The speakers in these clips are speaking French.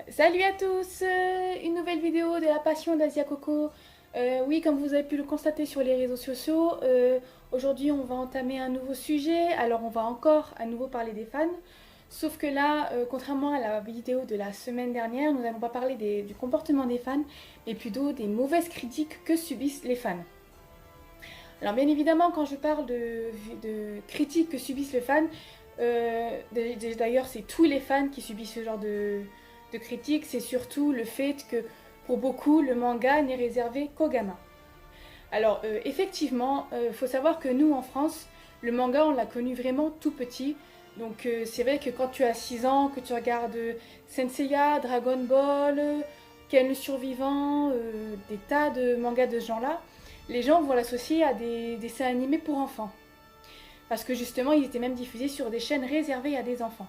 Salut à tous, une nouvelle vidéo de la passion d'Asia Coco. Oui, comme vous avez pu le constater sur les réseaux sociaux, aujourd'hui on va entamer un nouveau sujet. Alors on va encore à nouveau parler des fans. Sauf que là, contrairement à la vidéo de la semaine dernière, nous n'allons pas parler du comportement des fans, mais plutôt des mauvaises critiques que subissent les fans. Alors bien évidemment, quand je parle de critiques que subissent les fans, d'ailleurs c'est tous les fans qui subissent ce genre de critiques, c'est surtout le fait que pour beaucoup le manga n'est réservé qu'aux gamins. Alors effectivement, il faut savoir que nous en France, le manga on l'a connu vraiment tout petit. Donc c'est vrai que quand tu as 6 ans, que tu regardes Senseiya, Dragon Ball, Ken le Survivant, des tas de mangas de ce genre-là, les gens vont l'associer à des dessins animés pour enfants. Parce que justement, ils étaient même diffusés sur des chaînes réservées à des enfants.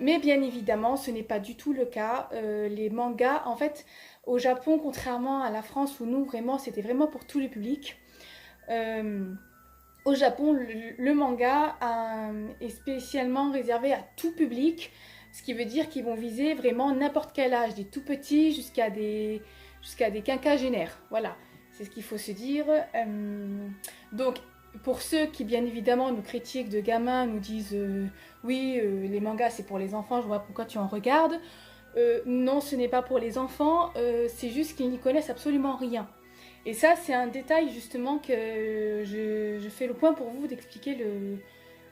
Mais bien évidemment, ce n'est pas du tout le cas. Les mangas, en fait, au Japon, contrairement à la France où nous, vraiment, c'était vraiment pour tous les publics. euh, Au Japon, le manga est spécialement réservé à tout public, ce qui veut dire qu'ils vont viser vraiment n'importe quel âge, des tout petits jusqu'à des quinquagénaires. Voilà, c'est ce qu'il faut se dire. Donc, pour ceux qui, bien évidemment, nous critiquent de gamins, nous disent oui, les mangas c'est pour les enfants, je vois pourquoi tu en regardes. Non, ce n'est pas pour les enfants, c'est juste qu'ils n'y connaissent absolument rien. Et ça, c'est un détail justement que je fais le point pour vous d'expliquer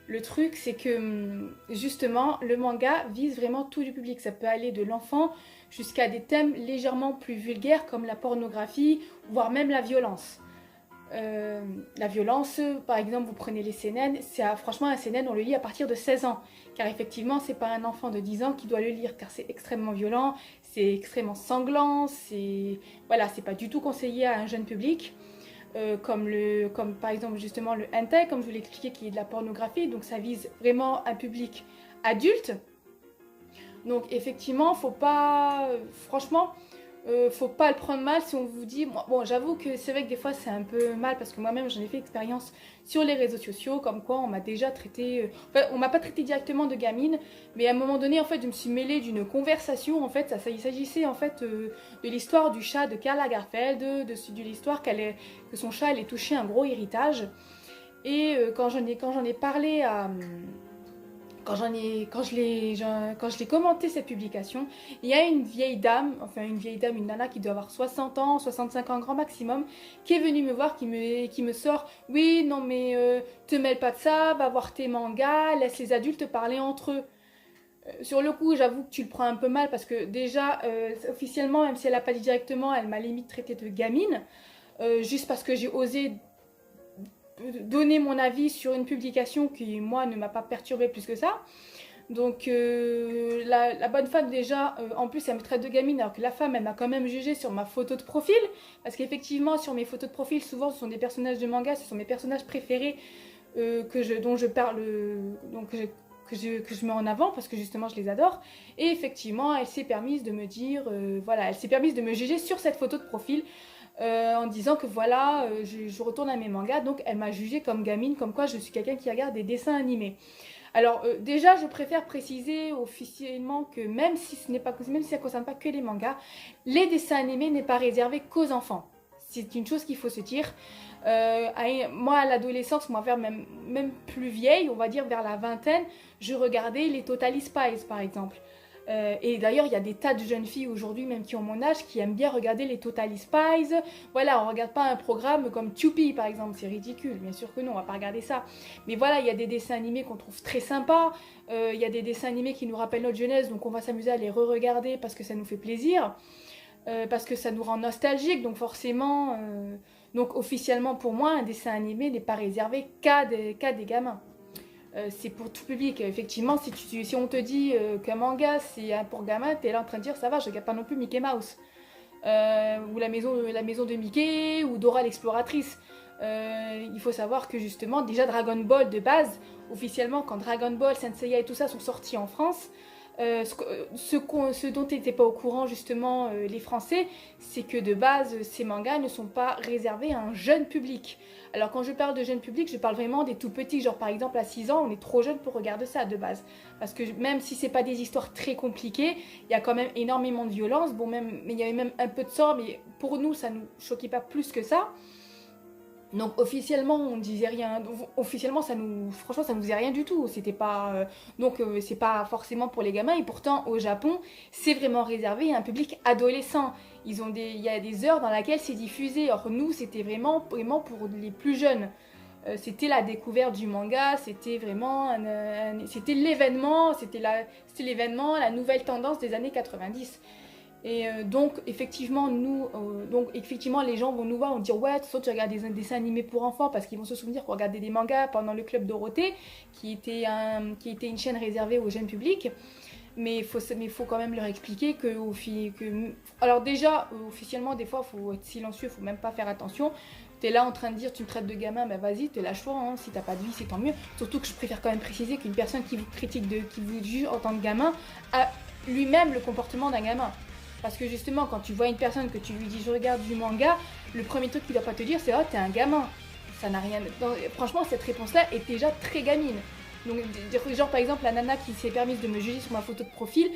le truc, c'est que justement, le manga vise vraiment tout le public. Ça peut aller de l'enfant jusqu'à des thèmes légèrement plus vulgaires comme la pornographie, voire même la violence. La violence, par exemple, vous prenez les seinen, franchement un seinen on le lit à partir de 16 ans, car effectivement c'est pas un enfant de 10 ans qui doit le lire, car c'est extrêmement violent, c'est extrêmement sanglant, voilà, c'est pas du tout conseillé à un jeune public, comme par exemple justement le hentai, comme je vous l'ai expliqué, qui est de la pornographie, donc ça vise vraiment un public adulte, donc effectivement faut pas, franchement, faut pas le prendre mal si on vous dit. Bon, j'avoue que c'est vrai que des fois c'est un peu mal parce que moi-même j'en ai fait expérience sur les réseaux sociaux, comme quoi on m'a déjà traité. Enfin, on m'a pas traité directement de gamine, mais à un moment donné en fait je me suis mêlée d'une conversation. En fait, il s'agissait en fait de l'histoire du chat de Karl Lagerfeld, de l'histoire que son chat allait toucher un gros héritage. Et quand j'en ai parlé à quand je l'ai commenté cette publication, il y a une vieille dame, une nana qui doit avoir 60 ans, 65 ans grand maximum, qui est venue me voir, qui me sort, oui, non mais te mêle pas de ça, va voir tes mangas, laisse les adultes parler entre eux. Sur le coup, j'avoue que tu le prends un peu mal parce que déjà, officiellement, même si elle a pas dit directement, elle m'a limite traité de gamine, juste parce que j'ai osé donner mon avis sur une publication qui, moi, ne m'a pas perturbée plus que ça. Donc la bonne femme déjà, en plus elle me traite de gamine alors que la femme elle m'a quand même jugé sur ma photo de profil. Parce qu'effectivement sur mes photos de profil souvent ce sont des personnages de manga, ce sont mes personnages préférés dont je parle, donc que je mets en avant parce que justement je les adore. Et effectivement elle s'est permise de me dire, voilà, elle s'est permise de me juger sur cette photo de profil. En disant que voilà, je retourne à mes mangas, donc elle m'a jugé comme gamine, comme quoi je suis quelqu'un qui regarde des dessins animés. Alors déjà, je préfère préciser officiellement que même si ça ne concerne pas que les mangas, les dessins animés n'est pas réservé qu'aux enfants. C'est une chose qu'il faut se dire. Moi, à l'adolescence, moi vers même plus vieille, on va dire vers la vingtaine, je regardais les Totally Spies par exemple. Et d'ailleurs, il y a des tas de jeunes filles aujourd'hui, même qui ont mon âge, qui aiment bien regarder les Totally Spies. Voilà, on ne regarde pas un programme comme Tupi, par exemple, c'est ridicule. Bien sûr que non, on va pas regarder ça. Mais voilà, il y a des dessins animés qu'on trouve très sympas. Il y a des dessins animés qui nous rappellent notre jeunesse, donc on va s'amuser à les re-regarder parce que ça nous fait plaisir, parce que ça nous rend nostalgique. Donc forcément, donc officiellement pour moi, un dessin animé n'est pas réservé qu'à des gamins. C'est pour tout public. Effectivement, si on te dit qu'un manga c'est pour gamin, t'es là en train de dire ça va, je regarde pas non plus Mickey Mouse. Ou la maison de Mickey, ou Dora l'exploratrice. Il faut savoir que justement, déjà Dragon Ball de base, officiellement, quand Dragon Ball, Senseiya et tout ça sont sortis en France, Ce dont n'étaient pas au courant justement les Français, c'est que de base, ces mangas ne sont pas réservés à un jeune public. Alors quand je parle de jeune public, je parle vraiment des tout petits, genre par exemple à 6 ans, on est trop jeune pour regarder ça de base. Parce que même si c'est pas des histoires très compliquées, il y a quand même énormément de violence, bon même, mais il y avait même un peu de sang, mais pour nous ça nous choquait pas plus que ça. Donc officiellement on disait rien, officiellement franchement ça nous faisait rien du tout, c'était pas, c'est pas forcément pour les gamins et pourtant au Japon c'est vraiment réservé à un public adolescent. Il y a des heures dans lesquelles c'est diffusé, or nous c'était vraiment pour les plus jeunes. C'était la découverte du manga, c'était vraiment c'était l'événement, la nouvelle tendance des années 90. Et donc effectivement les gens vont nous voir, on dire ouais de toute façon tu regardes des dessins animés pour enfants parce qu'ils vont se souvenir qu'on regardait des mangas pendant le club Dorothée qui était une chaîne réservée au jeune public. Mais il faut quand même leur expliquer alors déjà officiellement des fois il faut être silencieux, il faut même pas faire attention. T'es là en train de dire tu me traites de gamin, ben vas-y te lâche toi, hein. Si t'as pas de vie c'est tant mieux. Surtout que je préfère quand même préciser qu'une personne qui vous critique qui vous juge en tant que gamin a lui-même le comportement d'un gamin. Parce que justement, quand tu vois une personne que tu lui dis je regarde du manga, le premier truc qu'il doit pas te dire c'est oh t'es un gamin. Ça n'a rien. Franchement, cette réponse-là est déjà très gamine. Donc, genre par exemple, la nana qui s'est permise de me juger sur ma photo de profil,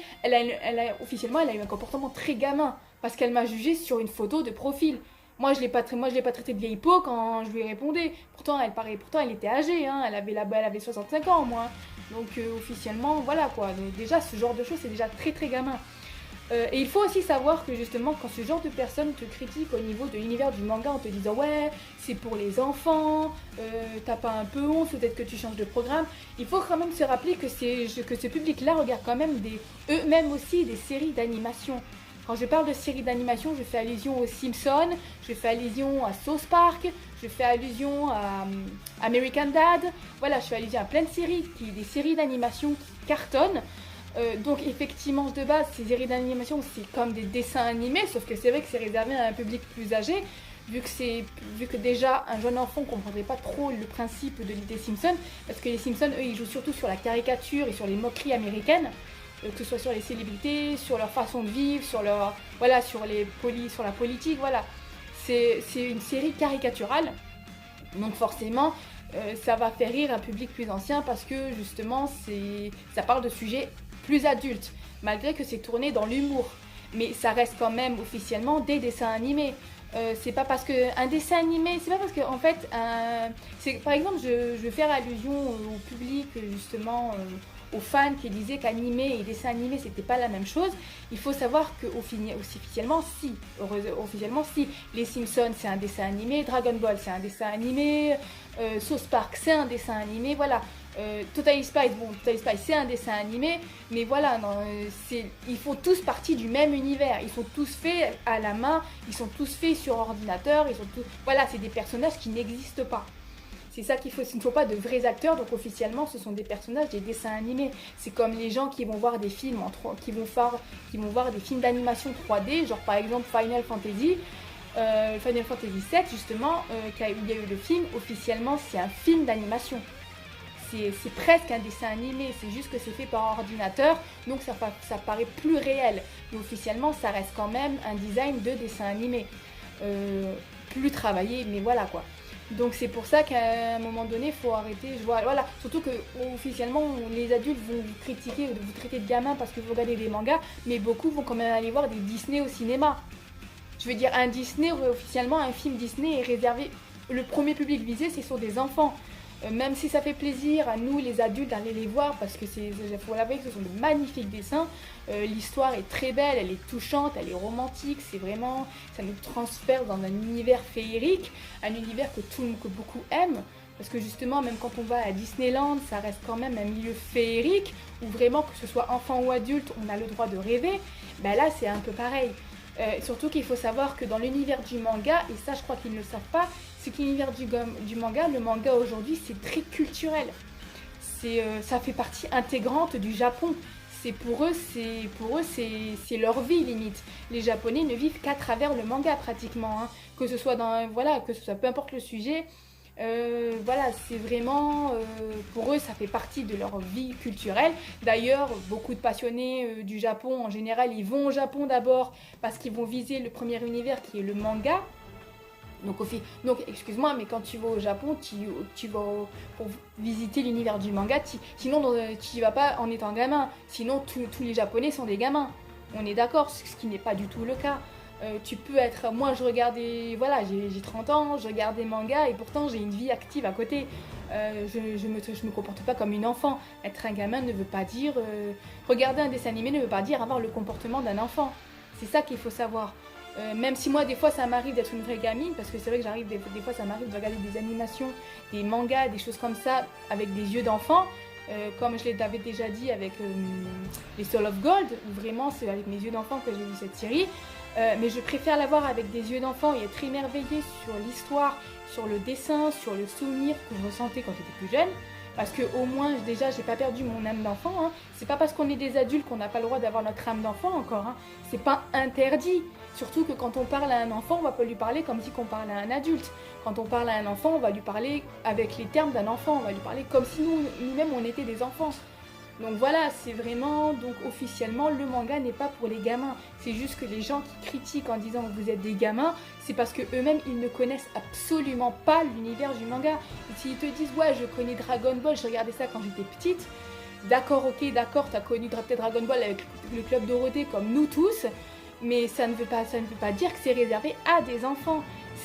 officiellement, elle a eu un comportement très gamin. Parce qu'elle m'a jugé sur une photo de profil. Moi, je l'ai pas traitée de vieille peau quand je lui répondais. Pourtant, elle était âgée, hein. Elle avait 65 ans, moi. Donc, officiellement, voilà quoi. Donc, déjà, ce genre de choses, c'est déjà très très gamin. Et il faut aussi savoir que justement quand ce genre de personnes te critiquent au niveau de l'univers du manga en te disant ouais c'est pour les enfants, t'as pas un peu honte, peut-être que tu changes de programme, il faut quand même se rappeler que ce public-là regarde quand même eux-mêmes aussi des séries d'animation. Quand je parle de séries d'animation, je fais allusion aux Simpsons, je fais allusion à South Park, je fais allusion à American Dad, voilà, je fais allusion à plein de séries, des séries d'animation qui cartonnent. Donc effectivement de base ces séries d'animation c'est comme des dessins animés sauf que c'est vrai que c'est réservé à un public plus âgé vu que déjà un jeune enfant ne comprendrait pas trop le principe des Simpsons parce que les Simpsons eux ils jouent surtout sur la caricature et sur les moqueries américaines que ce soit sur les célébrités, sur leur façon de vivre, sur la politique, voilà. C'est une série caricaturale donc forcément ça va faire rire un public plus ancien parce que justement ça parle de sujets plus adultes, malgré que c'est tourné dans l'humour. Mais ça reste quand même officiellement des dessins animés. C'est pas parce qu'un dessin animé, c'est pas parce que en fait, par exemple, je vais faire allusion au public justement, aux fans qui disaient qu'animé et dessin animé c'était pas la même chose. Il faut savoir que officiellement si, les Simpsons c'est un dessin animé, Dragon Ball c'est un dessin animé, South Park c'est un dessin animé, voilà. Totally Spies c'est un dessin animé, mais voilà, ils font tous partie du même univers, ils sont tous faits à la main, ils sont tous faits sur ordinateur, voilà, c'est des personnages qui n'existent pas. C'est ça il ne faut pas de vrais acteurs, donc officiellement ce sont des personnages des dessins animés. C'est comme les gens qui vont voir des films qui vont voir des films d'animation 3D, genre par exemple Final Fantasy 7 justement, il y a eu le film, officiellement c'est un film d'animation. C'est presque un dessin animé, c'est juste que c'est fait par ordinateur, donc ça paraît plus réel. Mais officiellement, ça reste quand même un design de dessin animé. Plus travaillé, mais voilà quoi. Donc c'est pour ça qu'à un moment donné, il faut arrêter. Voilà. Surtout que officiellement, les adultes vont vous critiquer, vous traiter de gamin parce que vous regardez des mangas, mais beaucoup vont quand même aller voir des Disney au cinéma. Je veux dire, un Disney, officiellement, un film Disney est réservé. Le premier public visé, c'est sur des enfants. Même si ça fait plaisir à nous les adultes d'aller les voir parce que faut l'avouer que ce sont de magnifiques dessins, l'histoire est très belle, elle est touchante, elle est romantique, ça nous transfère dans un univers féerique, un univers que beaucoup aiment, parce que justement même quand on va à Disneyland ça reste quand même un milieu féerique où vraiment que ce soit enfant ou adulte on a le droit de rêver, ben là c'est un peu pareil. Surtout qu'il faut savoir que dans l'univers du manga, et ça je crois qu'ils ne le savent pas, c'est que l'univers du manga, le manga aujourd'hui c'est très culturel. Ça fait partie intégrante du Japon. Pour eux c'est leur vie limite. Les Japonais ne vivent qu'à travers le manga pratiquement, hein. Que ce soit peu importe le sujet, Voilà, c'est vraiment, pour eux, ça fait partie de leur vie culturelle. D'ailleurs, beaucoup de passionnés du Japon, en général, ils vont au Japon d'abord parce qu'ils vont viser le premier univers qui est le manga. Donc, excuse-moi, mais quand tu vas au Japon, tu vas pour visiter l'univers du manga. Sinon, tu y vas pas en étant gamin. Sinon, tous les Japonais sont des gamins. On est d'accord, ce qui n'est pas du tout le cas. Tu peux être... Moi, je regardais... Voilà, j'ai 30 ans, je regarde des mangas et pourtant, j'ai une vie active à côté. Je me comporte pas comme une enfant. Être un gamin ne veut pas dire... regarder un dessin animé ne veut pas dire avoir le comportement d'un enfant. C'est ça qu'il faut savoir. Même si moi, des fois, ça m'arrive d'être une vraie gamine, parce que c'est vrai que j'arrive, des fois, ça m'arrive de regarder des animations, des mangas, des choses comme ça, avec des yeux d'enfant. Comme je l'avais déjà dit avec les Soul of Gold, où vraiment c'est avec mes yeux d'enfant que j'ai vu cette série. Mais je préfère la voir avec des yeux d'enfant et être émerveillée sur l'histoire, sur le dessin, sur le souvenir que je ressentais quand j'étais plus jeune. Parce que au moins, déjà, j'ai pas perdu mon âme d'enfant. Hein. C'est pas parce qu'on est des adultes qu'on n'a pas le droit d'avoir notre âme d'enfant encore. Hein. C'est pas interdit. Surtout que quand on parle à un enfant, on va pas lui parler comme si on parlait à un adulte. Quand on parle à un enfant, on va lui parler avec les termes d'un enfant. On va lui parler comme si nous-mêmes, on était des enfants. Donc voilà, c'est vraiment, donc officiellement, le manga n'est pas pour les gamins. C'est juste que les gens qui critiquent en disant que vous êtes des gamins, c'est parce que eux-mêmes, ils ne connaissent absolument pas l'univers du manga. Et s'ils te disent, ouais, je connais Dragon Ball, je regardais ça quand j'étais petite. D'accord, ok, d'accord, t'as connu peut-être Dragon Ball avec le Club Dorothée comme nous tous, mais ça ne veut pas dire que c'est réservé à des enfants.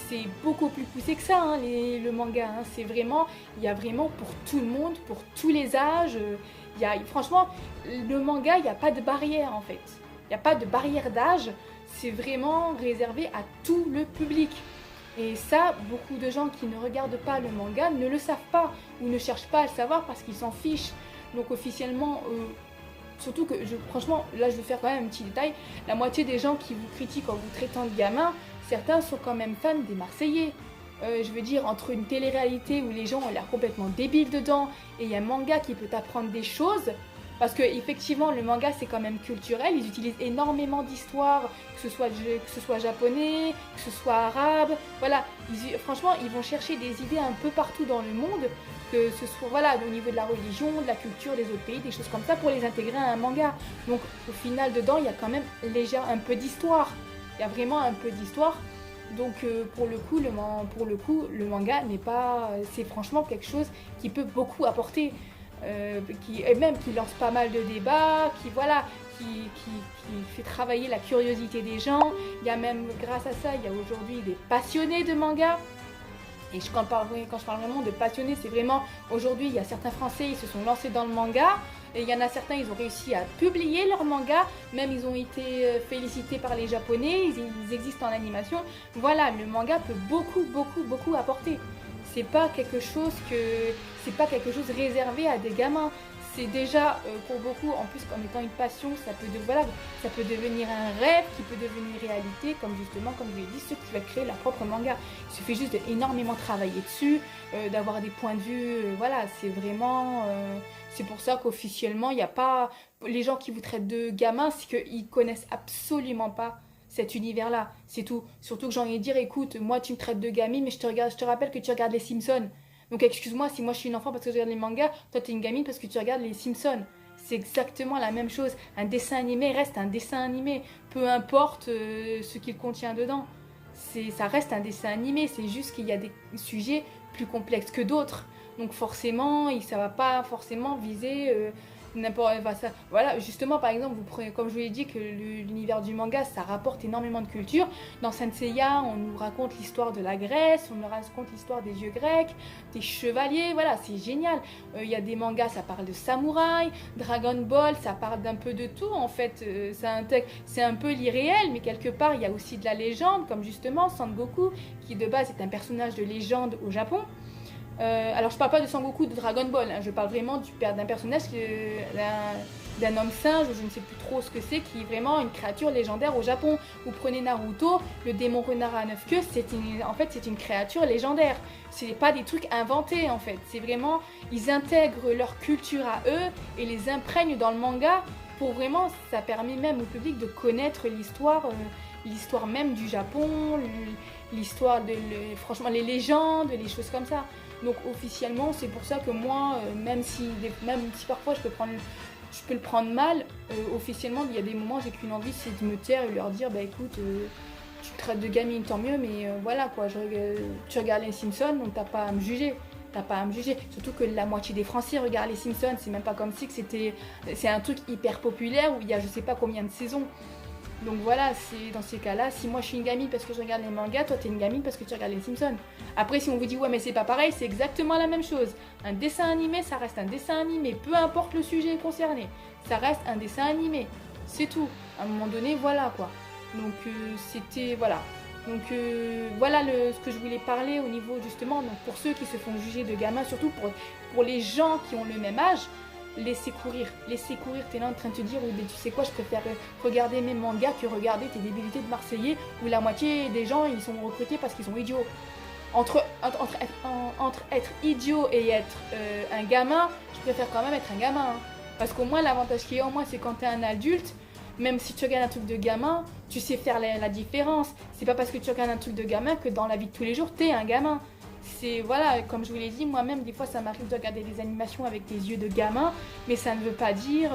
C'est beaucoup plus poussé que ça, hein, le manga. Hein. C'est vraiment, il y a vraiment pour tout le monde, pour tous les âges. Franchement, le manga, il n'y a pas de barrière en fait. Il n'y a pas de barrière d'âge. C'est vraiment réservé à tout le public. Et ça, beaucoup de gens qui ne regardent pas le manga ne le savent pas ou ne cherchent pas à le savoir parce qu'ils s'en fichent. Donc officiellement, surtout que, franchement, là je vais faire quand même un petit détail. La moitié des gens qui vous critiquent en vous traitant de gamin, certains sont quand même fans des Marseillais. Je veux dire, entre une télé-réalité où les gens ont l'air complètement débiles dedans et un manga qui peut t'apprendre des choses, parce que effectivement le manga c'est quand même culturel, ils utilisent énormément d'histoires, que ce soit japonais, que ce soit arabe, voilà, franchement ils vont chercher des idées un peu partout dans le monde, que ce soit voilà, au niveau de la religion, de la culture des autres pays, des choses comme ça pour les intégrer à un manga. Donc au final dedans il y a quand même un peu d'histoire, il y a vraiment un peu d'histoire. Donc pour le coup, le manga n'est pas, c'est franchement quelque chose qui peut beaucoup apporter, et même qui lance pas mal de débats, qui fait travailler la curiosité des gens. Il y a même, grâce à ça, il y a aujourd'hui des passionnés de manga. Et quand je parle vraiment de passionnés, c'est vraiment, aujourd'hui, il y a certains Français, ils se sont lancés dans le manga. Et il y en a certains, ils ont réussi à publier leur manga, même ils ont été félicités par les Japonais, ils existent en animation. Voilà, le manga peut beaucoup apporter. C'est pas quelque chose réservé à des gamins. C'est déjà pour beaucoup, en plus en étant une passion, ça peut devenir un rêve qui peut devenir réalité, comme je l'ai dit, ceux qui veulent créer leur propre manga. Il suffit juste d'énormément travailler dessus, d'avoir des points de vue, voilà, c'est vraiment... c'est pour ça qu'officiellement, il n'y a pas... Les gens qui vous traitent de gamins, c'est qu'ils connaissent absolument pas cet univers-là, c'est tout. Surtout que j'ai envie de dire, écoute, moi tu me traites de gamine, mais je te rappelle que tu regardes les Simpsons. Donc excuse-moi si moi je suis une enfant parce que je regarde les mangas, toi t'es une gamine parce que tu regardes les Simpsons. C'est exactement la même chose. Un dessin animé reste un dessin animé, peu importe ce qu'il contient dedans. Ça reste un dessin animé, c'est juste qu'il y a des sujets plus complexes que d'autres. Donc forcément, ça va pas forcément viser voilà, justement, par exemple, vous prenez, comme je vous l'ai dit, que l'univers du manga, ça rapporte énormément de culture. Dans Saint Seiya, on nous raconte l'histoire de la Grèce, on nous raconte l'histoire des dieux grecs, des chevaliers, voilà, c'est génial. Il y a des mangas, ça parle de samouraï, Dragon Ball, ça parle d'un peu de tout, en fait. C'est un peu l'irréel, mais quelque part, il y a aussi de la légende, comme justement Son Goku, qui de base est un personnage de légende au Japon. Alors je parle pas de Sangoku de Dragon Ball, hein, je parle vraiment d'un personnage, d'un homme singe, je ne sais plus trop ce que c'est, qui est vraiment une créature légendaire au Japon. Vous prenez Naruto, le démon renard à 9 queues, en fait c'est une créature légendaire. C'est pas des trucs inventés en fait, c'est vraiment, ils intègrent leur culture à eux et les imprègnent dans le manga pour vraiment, ça permet même au public de connaître l'histoire même du Japon, franchement les légendes, les choses comme ça. Donc officiellement, c'est pour ça que moi, même si parfois je peux le prendre mal, officiellement, il y a des moments, j'ai qu'une envie, c'est de me taire et leur dire, bah écoute, tu te traites de gamine, tant mieux, mais voilà quoi, tu regardes les Simpsons, donc t'as pas à me juger. T'as pas à me juger. Surtout que la moitié des Français regardent les Simpsons, c'est même pas comme si que c'est un truc hyper populaire où il y a je sais pas combien de saisons. Donc voilà, c'est dans ces cas-là, si moi je suis une gamine parce que je regarde les mangas, toi t'es une gamine parce que tu regardes les Simpsons. Après si on vous dit ouais mais c'est pas pareil, c'est exactement la même chose. Un dessin animé, ça reste un dessin animé, peu importe le sujet concerné. Ça reste un dessin animé, c'est tout. À un moment donné, voilà quoi. Donc c'était, voilà. Donc voilà ce que je voulais parler au niveau justement, donc pour ceux qui se font juger de gamins, surtout pour les gens qui ont le même âge. Laissez courir, t'es là en train de te dire oui mais tu sais quoi, je préfère regarder mes mangas que regarder tes débilités de Marseillais où la moitié des gens ils sont recrutés parce qu'ils sont idiots. Entre être idiot et être un gamin, je préfère quand même être un gamin. Hein. Parce qu'au moins l'avantage qu'il y a en moi c'est quand t'es un adulte, même si tu regardes un truc de gamin, tu sais faire la différence. C'est pas parce que tu regardes un truc de gamin que dans la vie de tous les jours t'es un gamin. C'est, voilà, comme je vous l'ai dit, moi-même, des fois, ça m'arrive de regarder des animations avec des yeux de gamin, mais ça ne veut pas dire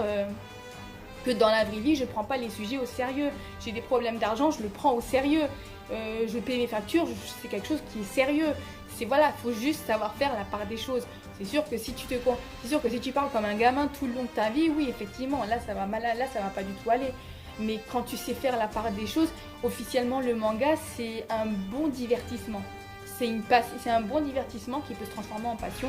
que dans la vraie vie, je prends pas les sujets au sérieux. J'ai des problèmes d'argent, je le prends au sérieux. Je paye mes factures, c'est quelque chose qui est sérieux. C'est, voilà, faut juste savoir faire la part des choses. C'est sûr que si tu parles comme un gamin tout le long de ta vie, oui, effectivement, là, ça va pas du tout aller. Mais quand tu sais faire la part des choses, officiellement, le manga, c'est un bon divertissement. C'est un bon divertissement qui peut se transformer en passion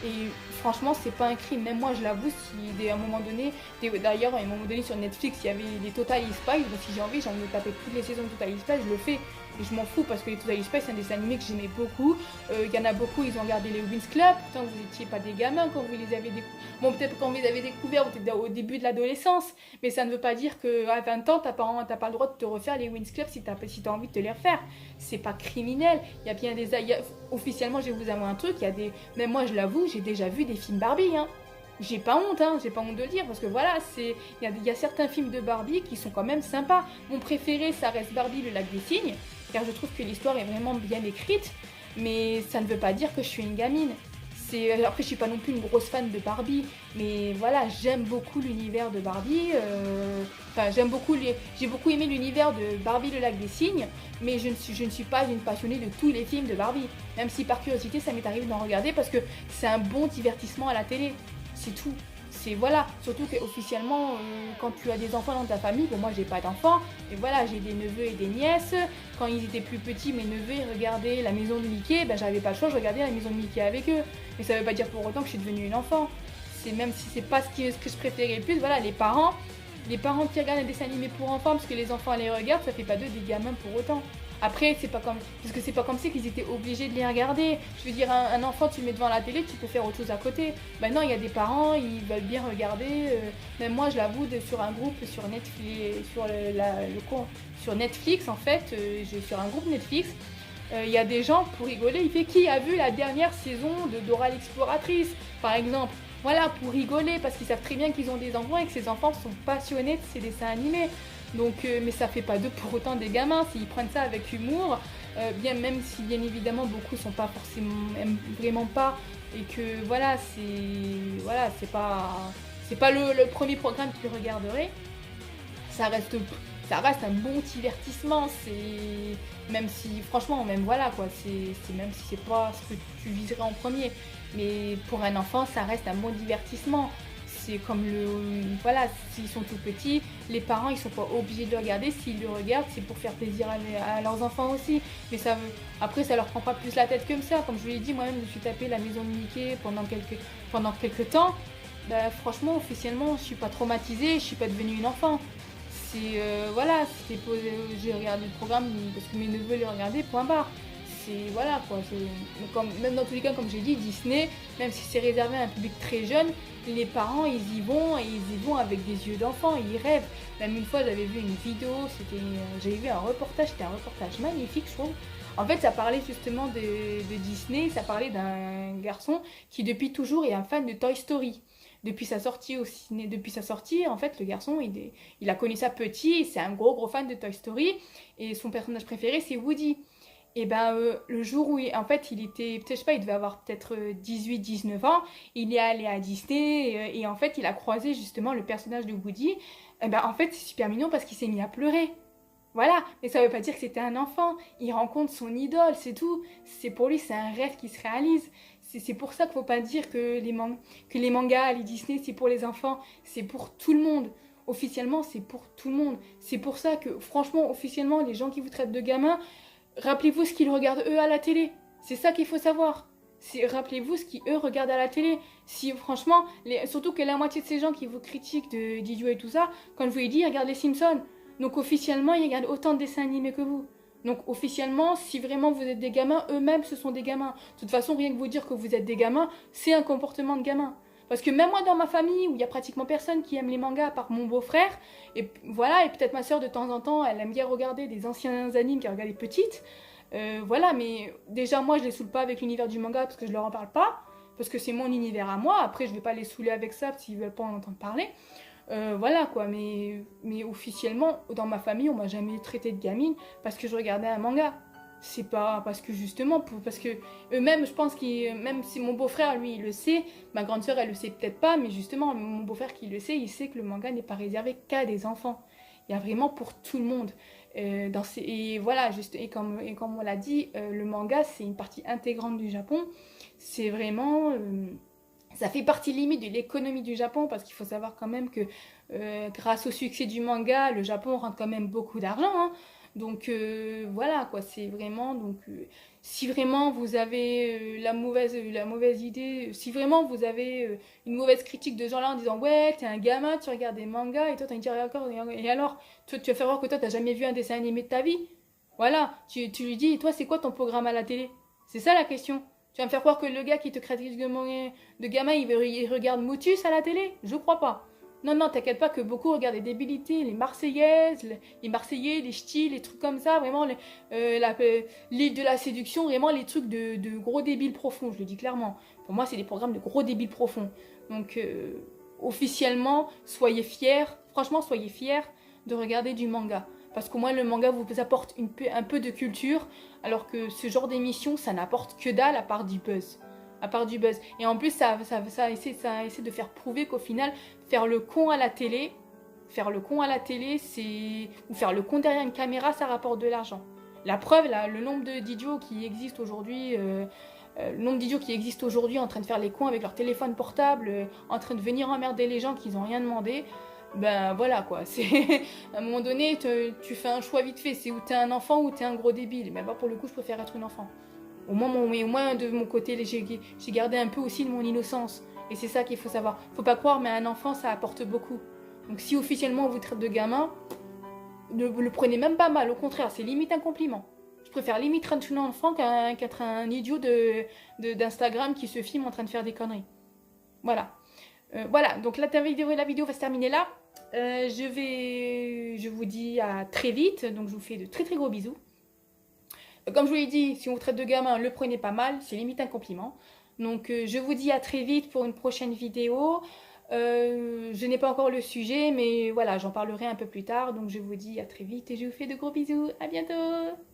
et franchement c'est pas un crime, même moi je l'avoue, si à un moment donné, d'ailleurs à un moment donné sur Netflix il y avait les Total Spies, donc si j'ai envie j'en ai tapé toutes les saisons de Total Spies, je le fais et je m'en fous parce que les Total Spies c'est un dessin animé que j'aimais beaucoup, il y en a beaucoup, ils ont regardé les Winx Club, pourtant vous étiez pas des gamins quand vous les avez découverts, bon peut-être quand vous les avez découverts vous étiez au début de l'adolescence, mais ça ne veut pas dire qu'à 20 ans t'as pas le droit de te refaire les Winx Club si t'as envie de te les refaire, c'est pas criminel, il y a bien officiellement je vais vous avouer un truc, même moi je l'avoue, j'ai déjà vu des films Barbie, hein. J'ai pas honte de le dire, parce que voilà, il y a certains films de Barbie qui sont quand même sympas. Mon préféré, ça reste Barbie, le lac des cygnes, car je trouve que l'histoire est vraiment bien écrite, mais ça ne veut pas dire que je suis une gamine. Après, je suis pas non plus une grosse fan de Barbie, mais voilà, j'aime beaucoup l'univers de Barbie. J'ai beaucoup aimé l'univers de Barbie, le lac des cygnes, mais je ne suis pas une passionnée de tous les films de Barbie. Même si par curiosité, ça m'est arrivé d'en regarder parce que c'est un bon divertissement à la télé. C'est tout. Voilà, surtout qu'officiellement, quand tu as des enfants dans ta famille, bon moi j'ai pas d'enfants, mais voilà, j'ai des neveux et des nièces. Quand ils étaient plus petits, mes neveux ils regardaient la maison de Mickey, ben j'avais pas le choix, je regardais la maison de Mickey avec eux. Mais ça veut pas dire pour autant que je suis devenue une enfant. Même si c'est pas ce que je préférais le plus, voilà, les parents qui regardent des dessins animés pour enfants parce que les enfants les regardent, ça fait pas d'eux des gamins pour autant. Après, c'est pas comme ça qu'ils étaient obligés de les regarder. Je veux dire, un enfant, tu le mets devant la télé, tu peux faire autre chose à côté. Maintenant, il y a des parents, ils veulent bien regarder. Même moi, je l'avoue, sur un groupe sur Netflix, sur Netflix, en fait, sur un groupe Netflix, il y a des gens, pour rigoler, il fait qui a vu la dernière saison de Dora l'exploratrice, par exemple. Voilà, pour rigoler, parce qu'ils savent très bien qu'ils ont des enfants et que ces enfants sont passionnés de ces dessins animés. Donc, mais ça fait pas d'eux pour autant des gamins, s'ils prennent ça avec humour, même si bien évidemment beaucoup sont pas forcément, aiment vraiment pas, et que voilà, c'est pas le premier programme qu'ils regarderaient, ça reste un bon divertissement, même si franchement, même voilà quoi, même si c'est pas ce que tu viserais en premier, mais pour un enfant, ça reste un bon divertissement. C'est comme voilà, s'ils sont tout petits, les parents ils sont pas obligés de le regarder, s'ils le regardent c'est pour faire plaisir à leurs enfants aussi, mais après ça leur prend pas plus la tête comme ça, comme je vous l'ai dit, moi-même je me suis tapé la maison de Mickey pendant quelques temps, bah, franchement officiellement je suis pas traumatisée, je suis pas devenue une enfant, voilà, j'ai regardé le programme parce que mes neveux les regardaient, point barre. Voilà quoi, même dans tous les cas comme j'ai dit, Disney, même si c'est réservé à un public très jeune, les parents ils y vont et ils y vont avec des yeux d'enfant, ils rêvent. Même une fois j'avais vu une vidéo, j'avais vu un reportage, c'était un reportage magnifique je trouve. En fait ça parlait justement de Disney, ça parlait d'un garçon qui depuis toujours est un fan de Toy Story. depuis sa sortie au ciné, depuis sa sortie, en fait, le garçon, il a connu ça petit, c'est un gros fan de Toy Story, et son personnage préféré, c'est Woody. Et ben, le jour où, en fait, il était, peut-être, je sais pas, il devait avoir peut-être 18-19 ans, il est allé à Disney, et en fait, il a croisé justement le personnage de Woody. Et ben, en fait, c'est super mignon parce qu'il s'est mis à pleurer. Voilà, mais ça veut pas dire que c'était un enfant. Il rencontre son idole, c'est tout. C'est pour lui, c'est un rêve qui se réalise. C'est pour ça qu'il faut pas dire que que les mangas, les Disney, c'est pour les enfants. C'est pour tout le monde. Officiellement, c'est pour tout le monde. C'est pour ça que, franchement, officiellement, les gens qui vous traitent de gamins, rappelez-vous ce qu'ils regardent eux à la télé. C'est ça qu'il faut savoir. Rappelez-vous ce qu'ils eux regardent à la télé. Si franchement, surtout que la moitié de ces gens qui vous critiquent d'idiots et tout ça, quand je vous ai dit, regardent les Simpsons. Donc officiellement, ils regardent autant de dessins animés que vous. Donc officiellement, si vraiment vous êtes des gamins, eux-mêmes ce sont des gamins. De toute façon, rien que vous dire que vous êtes des gamins, c'est un comportement de gamin. Parce que même moi dans ma famille, où il y a pratiquement personne qui aime les mangas à part mon beau-frère, et voilà, et peut-être ma soeur de temps en temps, elle aime bien regarder des anciens animes qu'elle regardait petite. Voilà, mais déjà moi je les saoule pas avec l'univers du manga parce que je leur en parle pas, parce que c'est mon univers à moi. Après je vais pas les saouler avec ça s'ils veulent pas en entendre parler. Voilà quoi, mais officiellement, dans ma famille, on m'a jamais traité de gamine parce que je regardais un manga. C'est pas parce que justement, parce que eux-mêmes, je pense que même si mon beau-frère, lui, il le sait, ma grande sœur, elle le sait peut-être pas, mais justement, mon beau-frère qui le sait, il sait que le manga n'est pas réservé qu'à des enfants. Il y a vraiment pour tout le monde. Et voilà, et comme on l'a dit, le manga, c'est une partie intégrante du Japon. C'est vraiment. Ça fait partie limite de l'économie du Japon parce qu'il faut savoir quand même que grâce au succès du manga, le Japon rentre quand même beaucoup d'argent. Hein. Donc voilà quoi, c'est vraiment si vraiment vous avez la mauvaise idée, si vraiment vous avez une mauvaise critique de gens là en disant ouais t'es un gamin, tu regardes des mangas et toi t'as une dire et alors toi, tu vas faire voir que toi t'as jamais vu un dessin animé de ta vie. Voilà, tu lui dis et toi c'est quoi ton programme à la télé? C'est ça la question. Tu vas me faire croire que le gars qui te critique de gamin, il regarde Motus à la télé? Je crois pas. Non, non, t'inquiète pas que beaucoup regardent les débilités, les Marseillaises, les Marseillais, les ch'tis, les trucs comme ça, vraiment, l'île de la séduction, vraiment les trucs de gros débiles profonds, je le dis clairement. Pour moi, c'est des programmes de gros débiles profonds. Donc, officiellement, soyez fiers, franchement, soyez fiers de regarder du manga. Parce qu'au moins, le manga vous apporte un peu de culture, alors que ce genre d'émission, ça n'apporte que dalle à part du buzz. À part du buzz. Et en plus, ça essaie de faire prouver qu'au final, faire le con à la télé, ou faire le con derrière une caméra, ça rapporte de l'argent. La preuve, là, le nombre d'idiots qui existent aujourd'hui, en train de faire les cons avec leur téléphone portable, en train de venir emmerder les gens qui n'ont rien demandé, ben voilà quoi, c'est à un moment donné tu fais un choix vite fait, c'est où t'es un enfant ou t'es un gros débile. Mais bah pour le coup je préfère être une enfant. Au moins de mon côté j'ai gardé un peu aussi de mon innocence. Et c'est ça qu'il faut savoir. Faut pas croire mais un enfant ça apporte beaucoup. Donc si officiellement on vous traite de gamin, ne le prenez même pas mal, au contraire c'est limite un compliment. Je préfère limite être un enfant qu'être un idiot d'Instagram qui se filme en train de faire des conneries. Voilà. Voilà, donc la vidéo va se terminer là. Je vous dis à très vite, donc je vous fais de très très gros bisous. Comme je vous l'ai dit, si on vous traite de gamin, le prenez pas mal, c'est limite un compliment. Donc je vous dis à très vite pour une prochaine vidéo. Je n'ai pas encore le sujet, mais voilà, j'en parlerai un peu plus tard. Donc je vous dis à très vite et je vous fais de gros bisous. À bientôt.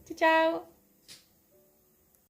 Ciao, ciao.